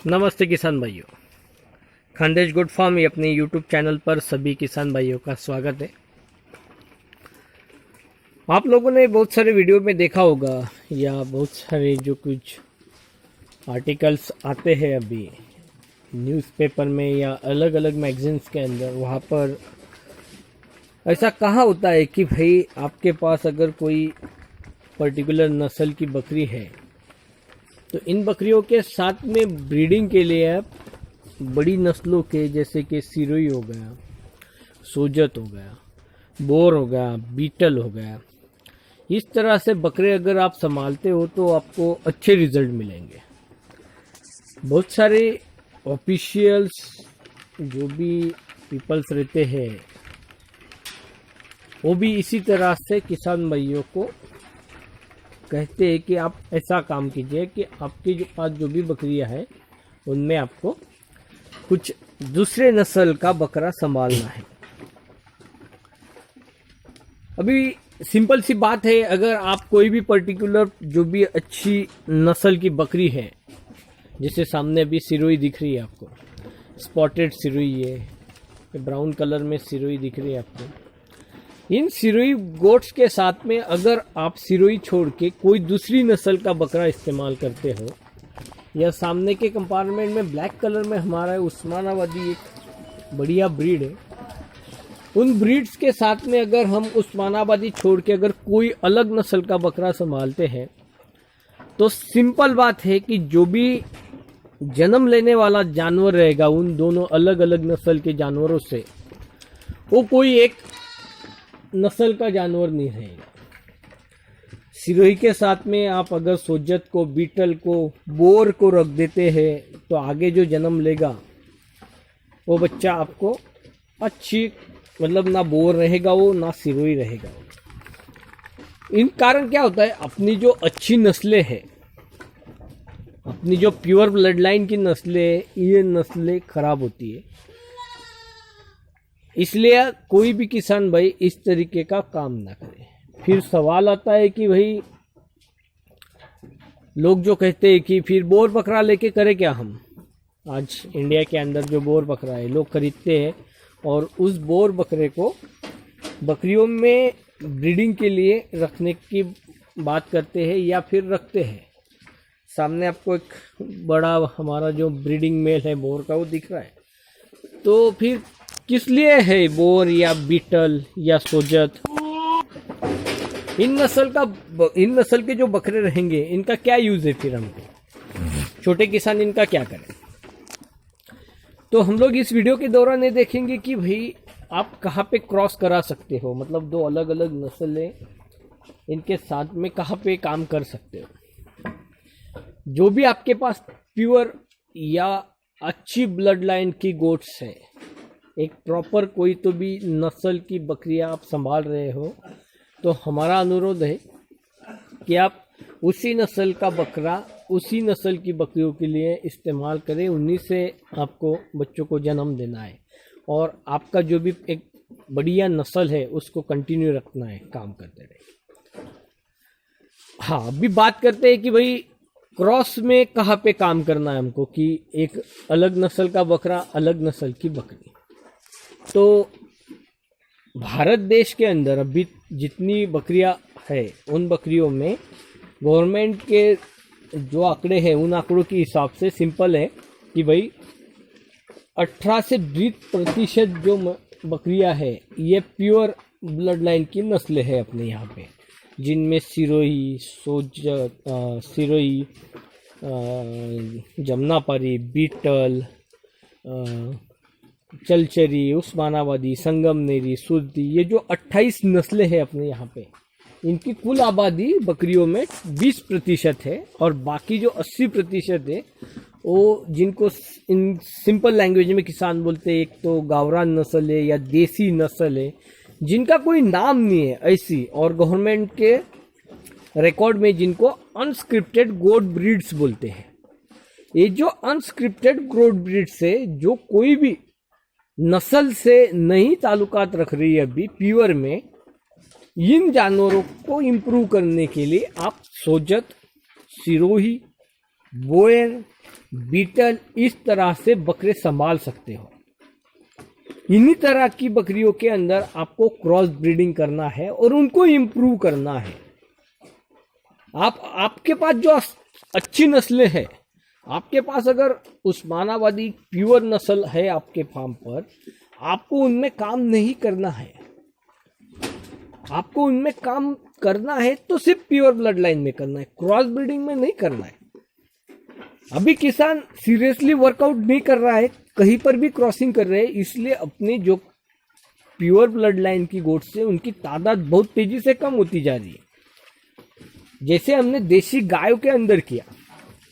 नमस्ते किसान भाइयों, खानदेश गुड फार्म ये अपने यूट्यूब चैनल पर सभी किसान भाइयों का स्वागत है। आप लोगों ने बहुत सारे वीडियो में देखा होगा या बहुत सारे जो कुछ आर्टिकल्स आते हैं अभी न्यूज़पेपर में या अलग अलग मैगजीन्स के अंदर, वहाँ पर ऐसा कहा होता है कि भाई आपके पास अगर कोई पर्टिकुलर नस्ल की बकरी है तो इन बकरियों के साथ में ब्रीडिंग के लिए आप बड़ी नस्लों के जैसे कि सिरोही हो गया, सोजत हो गया, बोर हो गया, बीटल हो गया, इस तरह से बकरे अगर आप संभालते हो तो आपको अच्छे रिजल्ट मिलेंगे। बहुत सारे ऑफिशियल्स जो भी पीपल्स रहते हैं वो भी इसी तरह से किसान भाइयों को कहते हैं कि आप ऐसा काम कीजिए कि आपके जो पास जो भी बकरियां हैं उनमें आपको कुछ दूसरे नस्ल का बकरा संभालना है। अभी सिंपल सी बात है, अगर आप कोई भी पर्टिकुलर जो भी अच्छी नस्ल की बकरी है, जैसे सामने अभी सिरोही दिख रही है आपको, स्पॉटेड सिरोही है, ब्राउन कलर में सिरोही दिख रही है आपको, इन सिरोही गोट्स के साथ में अगर आप सिरोही छोड़ के कोई दूसरी नस्ल का बकरा इस्तेमाल करते हो, या सामने के कंपार्टमेंट में ब्लैक कलर में हमारा उस्मानाबादी एक बढ़िया ब्रीड है, उन ब्रीड्स के साथ में अगर हम उस्मानाबादी छोड़ के अगर कोई अलग नस्ल का बकरा संभालते हैं तो सिंपल बात है कि जो भी जन्म लेने वाला जानवर रहेगा उन दोनों अलग अलग नस्ल के जानवरों से, वो कोई एक नस्ल का जानवर नहीं रहेगा। सिरोही के साथ में आप अगर सोजत को, बीटल को, बोर को रख देते हैं तो आगे जो जन्म लेगा वो बच्चा आपको अच्छी मतलब ना बोर रहेगा वो, ना सिरोही रहेगा। इन कारण क्या होता है, अपनी जो अच्छी नस्लें हैं, अपनी जो प्योर ब्लड लाइन की नस्लें, ये नस्लें खराब होती है। इसलिए कोई भी किसान भाई इस तरीके का काम ना करे। फिर सवाल आता है कि भाई लोग जो कहते हैं कि फिर बोर बकरा लेके करे क्या हम। आज इंडिया के अंदर जो बोर बकरा है लोग खरीदते हैं और उस बोर बकरे को बकरियों में ब्रीडिंग के लिए रखने की बात करते हैं या फिर रखते हैं। सामने आपको एक बड़ा हमारा जो ब्रीडिंग मेल है बोर का वो दिख रहा है। तो फिर किस लिए है बोर या बीटल या सोजत, इन नस्ल के जो बकरे रहेंगे इनका क्या यूज है, फिर हमको छोटे किसान इनका क्या करें। तो हम लोग इस वीडियो के दौरान ये देखेंगे कि भाई आप कहाँ पे क्रॉस करा सकते हो, मतलब दो अलग अलग नस्लें इनके साथ में कहाँ पे काम कर सकते हो। जो भी आपके पास प्योर या अच्छी ब्लड लाइन की गोट्स है, एक प्रॉपर कोई तो भी नस्ल की बकरियां आप संभाल रहे हो, तो हमारा अनुरोध है कि आप उसी नस्ल का बकरा उसी नस्ल की बकरियों के लिए इस्तेमाल करें। उन्हीं से आपको बच्चों को जन्म देना है और आपका जो भी एक बढ़िया नस्ल है उसको कंटिन्यू रखना है, काम करते रहे। हाँ, अभी बात करते हैं कि भाई क्रॉस में कहाँ पे काम करना है हमको, कि एक अलग नस्ल का बकरा अलग नस्ल की बकरी। तो भारत देश के अंदर अभी जितनी बकरियां है उन बकरियों में गवर्नमेंट के जो आंकड़े हैं उन आंकड़ों के हिसाब से सिंपल है कि भाई 18 से 20% जो बकरियां है ये प्योर ब्लड लाइन की नस्लें हैं अपने यहाँ पे, जिनमें सिरोही, सोजत, सिरोही, जमनापारी, बीटल, चलचरी, उस्मानाबादी, संगमनेरी, सुरती, ये जो 28 नस्लें हैं अपने यहाँ पे, इनकी कुल आबादी बकरियों में 20% है और बाकी जो 80% है वो जिनको इन सिंपल लैंग्वेज में किसान बोलते हैं, एक तो गावरान नस्ल है या देसी नस्ल है जिनका कोई नाम नहीं है ऐसी, और गवर्नमेंट के रिकॉर्ड में जिनको अनस्क्रिप्टेड गोट ब्रीड्स बोलते हैं। ये जो अनस्क्रिप्टेड गोट ब्रीड्स है, जो कोई भी नस्ल से नहीं ताल्लुकात रख रही है अभी प्योर में, इन जानवरों को इम्प्रूव करने के लिए आप सोजत, सिरोही, बोयर, बीटल इस तरह से बकरे संभाल सकते हो। इन्हीं तरह की बकरियों के अंदर आपको क्रॉस ब्रीडिंग करना है और उनको इम्प्रूव करना है। आपके पास जो अच्छी नस्लें हैं, आपके पास अगर उस्मानाबादी प्योर नस्ल है आपके फार्म पर, आपको उनमें काम नहीं करना है। आपको उनमें काम करना है तो सिर्फ प्योर ब्लड लाइन में करना है, क्रॉस ब्रीडिंग में नहीं करना है। अभी किसान सीरियसली वर्कआउट नहीं कर रहा है, कहीं पर भी क्रॉसिंग कर रहे हैं, इसलिए अपनी जो प्योर ब्लड लाइन की गोट्स से उनकी तादाद बहुत तेजी से कम होती जा रही है। जैसे हमने देशी गायों के अंदर किया,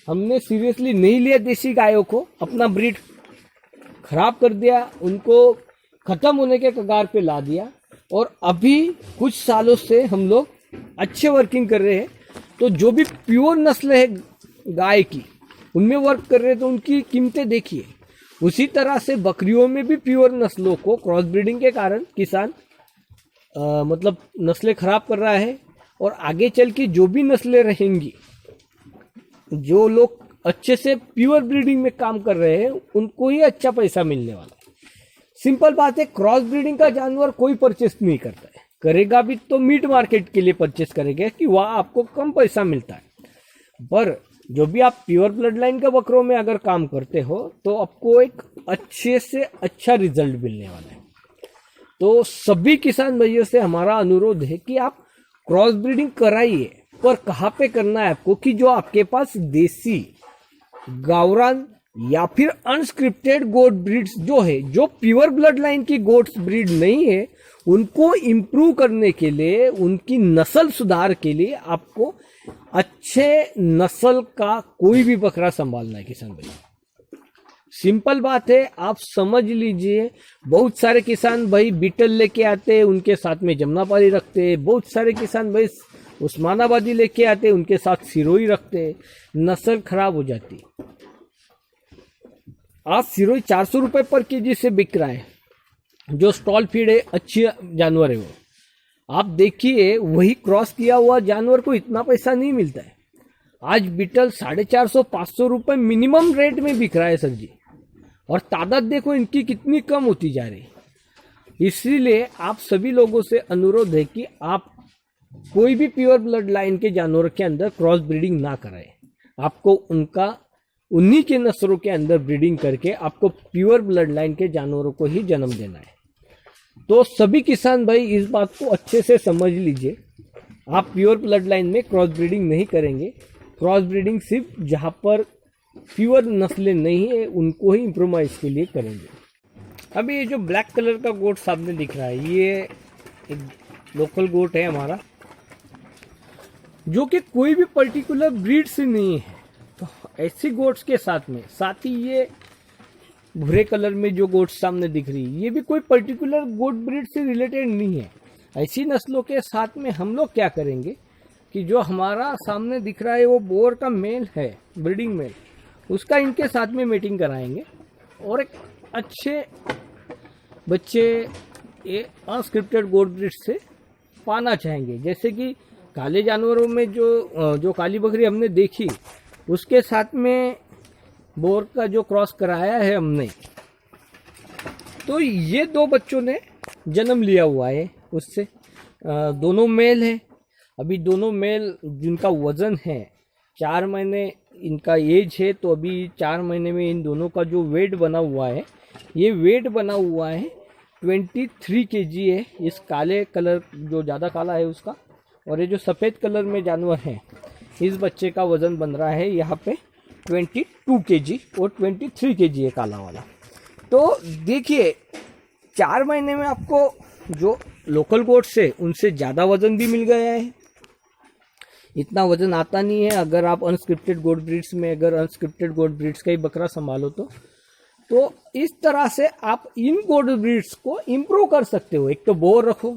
हमने सीरियसली नहीं लिया देशी गायों को, अपना ब्रीड खराब कर दिया, उनको खत्म होने के कगार पे ला दिया, और अभी कुछ सालों से हम लोग अच्छे वर्किंग कर रहे हैं। तो जो भी प्योर नस्ल है गाय की, उनमें वर्क कर रहे हैं, तो उनकी कीमतें देखिए। उसी तरह से बकरियों में भी प्योर नस्लों को क्रॉस ब्रीडिंग के कारण किसान मतलब नस्लें खराब कर रहा है, और आगे चल के जो भी नस्लें रहेंगी, जो लोग अच्छे से प्योर ब्रीडिंग में काम कर रहे हैं, उनको ही अच्छा पैसा मिलने वाला है। सिंपल बात है, क्रॉस ब्रीडिंग का जानवर कोई परचेस नहीं करता है, करेगा भी तो मीट मार्केट के लिए परचेस करेगा कि वहाँ आपको कम पैसा मिलता है। पर जो भी आप प्योर ब्लड लाइन के बकरों में अगर काम करते हो, तो आपको एक अच्छे से अच्छा रिजल्ट मिलने वाला है। तो सभी किसान भाइयों से हमारा अनुरोध है कि आप क्रॉस ब्रीडिंग कराइए, पर कहाँ पे करना है आपको, कि जो आपके पास देसी गावरान या फिर अनस्क्रिप्टेड गोट ब्रीड्स जो है, जो प्योर ब्लड लाइन की गोट्स ब्रीड नहीं है, उनको इम्प्रूव करने के लिए, उनकी नस्ल सुधार के लिए आपको अच्छे नस्ल का कोई भी बकरा संभालना है किसान भाई। सिंपल बात है, आप समझ लीजिए। बहुत सारे किसान भाई बीटल लेके आते हैं, उनके साथ में जमुनापारी रखते हैं। बहुत सारे किसान भाई उस्मानाबादी लेके आते हैं, उनके साथ सिरोही रखते हैं। नस्ल खराब हो जाती है। आज सिरोही 400 रुपए पर केजी से बिक रहा है, जो स्टॉल फीड है, अच्छी जानवर है वो। आप देखिए, वही क्रॉस किया हुआ जानवर को इतना पैसा नहीं मिलता है। आज बीटल 450-500 रुपए मिनिमम रेट में बिक रहा है सर जी, और तादाद देखो इनकी कितनी कम होती जा रही है। इसीलिए आप सभी लोगों से अनुरोध है कि आप कोई भी प्योर ब्लड लाइन के जानवरों के अंदर क्रॉस ब्रीडिंग ना कराएं। आपको उन्हीं के नस्लों के अंदर ब्रीडिंग करके आपको प्योर ब्लड लाइन के जानवरों को ही जन्म देना है। तो सभी किसान भाई इस बात को अच्छे से समझ लीजिए। आप प्योर ब्लड लाइन में क्रॉस ब्रीडिंग नहीं करेंगे। क्रॉस ब्रीडिंग सिर्फ जहाँ पर प्योर नस्लें नहीं है, उनको ही इम्प्रोवाइज के लिए करेंगे। अभी ये जो ब्लैक कलर का गोट सामने दिख रहा है, ये एक लोकल गोट है हमारा, जो कि कोई भी पर्टिकुलर ब्रीड से नहीं है। तो ऐसी गोट्स के साथ ही ये भूरे कलर में जो गोट्स सामने दिख रही है, ये भी कोई पर्टिकुलर गोट ब्रीड से रिलेटेड नहीं है। ऐसी नस्लों के साथ में हम लोग क्या करेंगे कि जो हमारा सामने दिख रहा है वो बोर का मेल है, ब्रीडिंग मेल, उसका इनके साथ में मीटिंग कराएंगे, और एक अच्छे बच्चे ये अनस्क्रिप्टेड गोट ब्रीड से पाना चाहेंगे। जैसे कि काले जानवरों में जो काली बकरी हमने देखी, उसके साथ में बोर का जो क्रॉस कराया है हमने, तो ये 2 बच्चों ने जन्म लिया हुआ है उससे। दोनों मेल हैं। अभी दोनों मेल जिनका वजन है 4 महीने इनका एज है, तो अभी 4 महीने में इन दोनों का जो वेट बना हुआ है, ये वेट बना हुआ है 23 kg है। इस काले कलर जो ज़्यादा काला है उसका, और ये जो सफ़ेद कलर में जानवर है, इस बच्चे का वज़न बन रहा है यहाँ पे 22 kg और 23 kg है काला वाला। तो देखिए, 4 महीने में आपको जो लोकल गोट्स है उनसे ज़्यादा वज़न भी मिल गया है। इतना वज़न आता नहीं है अगर आप अनस्क्रिप्टेड गोट ब्रीड्स में, अगर अनस्क्रिप्टेड गोट ब्रीड्स का ही बकरा संभालो तो इस तरह से आप इन गोट ब्रीड्स को इम्प्रूव कर सकते हो। एक तो बोर रखो,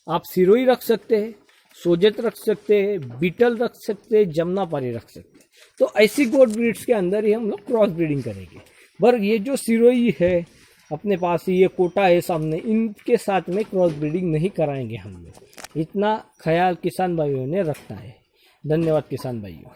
आप सिरोही रख सकते हैं, सोजत रख सकते हैं, बीटल रख सकते हैं, जमुनापारी रख सकते हैं। तो ऐसी गोट ब्रीड्स के अंदर ही हम लोग क्रॉस ब्रीडिंग करेंगे। पर ये जो सिरोही है अपने पास ही, ये कोटा है सामने, इनके साथ में क्रॉस ब्रीडिंग नहीं कराएंगे हम लोग। इतना ख्याल किसान भाइयों ने रखना है। धन्यवाद किसान भाइयों।